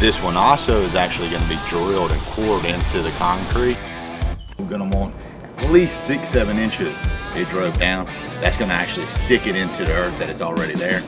This one also is actually going to be drilled and cored into the concrete. We're going to want at least 6-7 inches it drove down. That's going to actually stick it into the earth that is already there.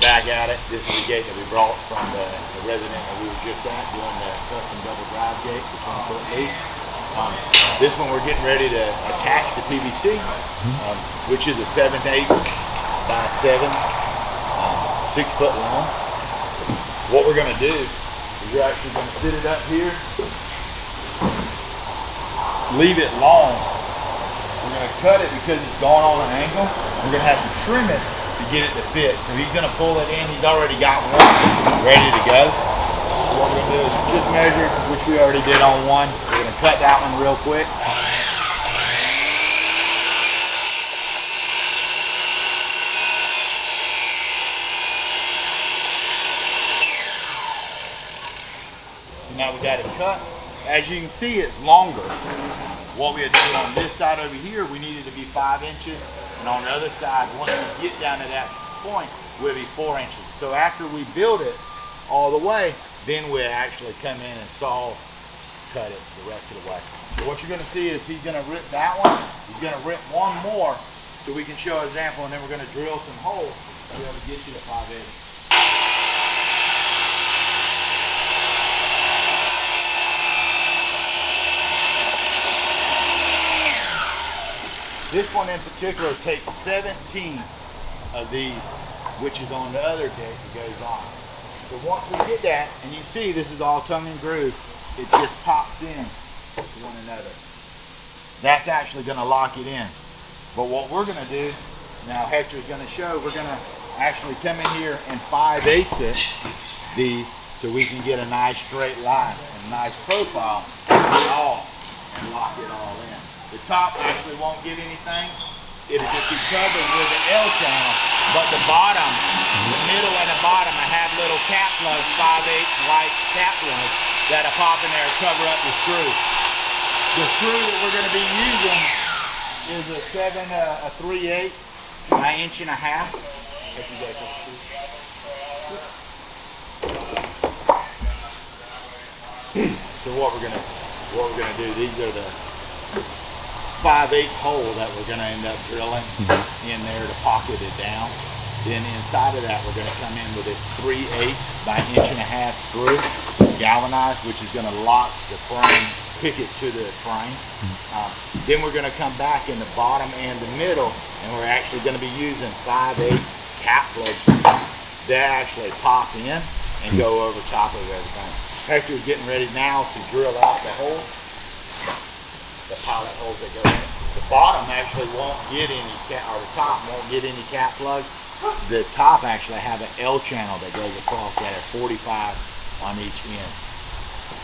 Back at it. This is the gate that we brought from the resident that we were just at doing the custom double drive gate, the 20-foot lead. This one we're getting ready to attach to PVC, which is a 7/8 by 7, 6 foot long. What we're going to do is you're actually going to sit it up here, leave it long. We're going to cut it because it's going on an angle. We're going to have to trim it to get it to fit. So he's going to pull it in. He's already got one ready to go. So what we're going to do is just measure, which we already did on one. We're going to cut that one real quick. So now we got it cut. As you can see, it's longer. What we had to do on this side over here, we needed to be 5 inches. And on the other side, once we get down to that point, we'll be 4 inches. So after we build it all the way, then we'll actually come in and saw cut it the rest of the way. So what you're going to see is he's going to rip that one. He's going to rip one more so we can show an example, and then we're going to drill some holes to be able to get you to 5/8. This one in particular takes 17 of these, which is on the other gate that goes on. So once we get that, and you see this is all tongue and groove, it just pops in to one another. That's actually going to lock it in. But what we're going to do, now Hector's going to show, we're going to actually come in here and 5/8 it, these, so we can get a nice straight line and a nice profile and lock it all in. The top actually won't get anything. It'll just be covered with an L channel, but the bottom, the middle and the bottom, I have little cap plugs, 5/8 white cap plugs that'll pop in there and cover up the screw. The screw that we're going to be using is a 3/8 by 1.5 inches. So what we're going to do, these are the 5/8 hole that we're going to end up drilling in there to pocket it down. Then inside of that, we're going to come in with this 3/8 by 1.5 inch screw, galvanized, which is going to lock the frame, picket to the frame. Then we're going to come back in the bottom and the middle, and we're actually going to be using 5/8 cap plugs that actually pop in and go over top of everything. Hector's getting ready now to drill out the hole. The pilot holes that go in. The bottom actually won't get any or the top won't get any cap plugs. The top actually have an L channel that goes across that at 45 on each end.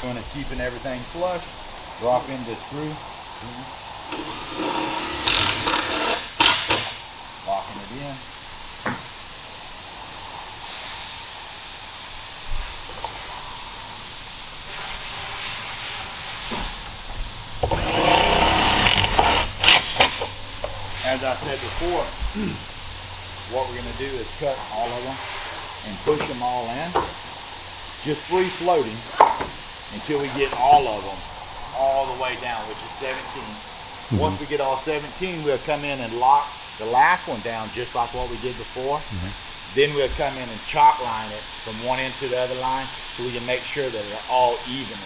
Going to keeping everything flush, drop in the screw, locking it in. as I said before, what we're going to do is cut all of them and push them all in, just free floating until we get all of them all the way down, which is 17. Once we get all 17, we'll come in and lock the last one down just like what we did before. Then we'll come in and chalk line it from one end to the other line so we can make sure that they're all even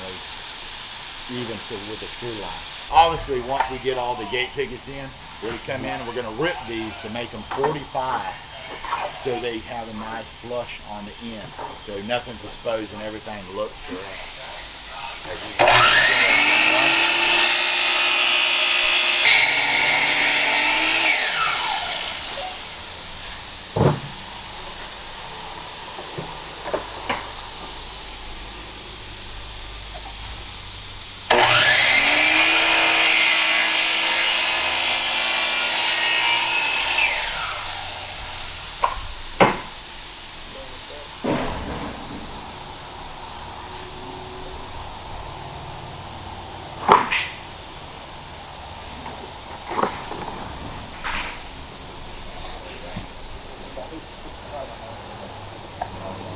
with the screw line. Obviously, once we get all the gate pickets in, we're going to come in and we're going to rip these to make them 45 so they have a nice flush on the end. So nothing's exposed and everything looks correct.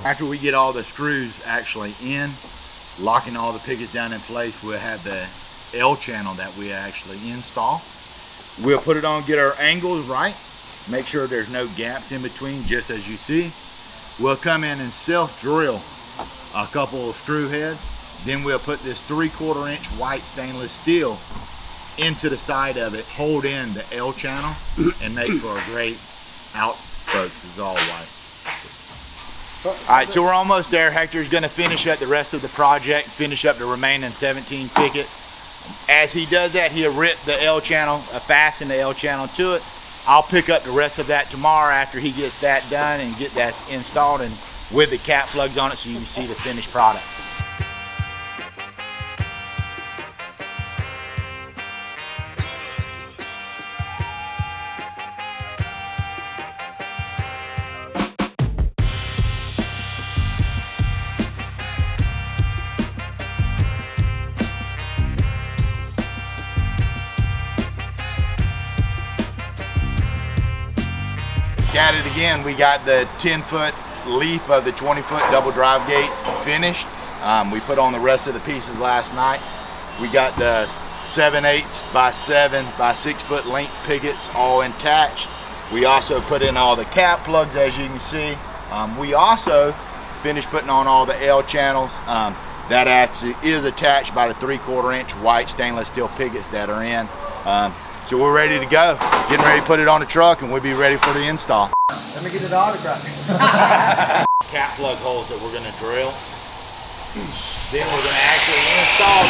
After we get all the screws actually in, locking all the pickets down in place, we'll have the L channel that we actually install. We'll put it on, get our angles right, make sure there's no gaps in between, just as you see. We'll come in and self-drill a couple of screw heads. Then we'll put this 3/4 inch white stainless steel into the side of it, hold in the L channel, and make for a great out spoke. This is all white. Alright, so we're almost there. Hector's going to finish up the rest of the project, finish up the remaining 17 pickets. As he does that, he'll rip the L channel, fasten the L channel to it. I'll pick up the rest of that tomorrow after he gets that done and get that installed and with the cap plugs on it so you can see the finished product. At it again, we got the 10-foot leaf of the 20-foot double drive gate finished. We put on the rest of the pieces last night. We got the 7/8 by 7 by 6 foot length pickets all attached. We also put in all the cap plugs, as you can see. We also finished putting on all the L channels. That actually is attached by the 3/4 inch white stainless steel pickets that are in. So we're ready to go. Getting ready to put it on the truck and we'll be ready for the install. Let me get it autograph. Cap plug holes that we're gonna drill. Then we're gonna actually install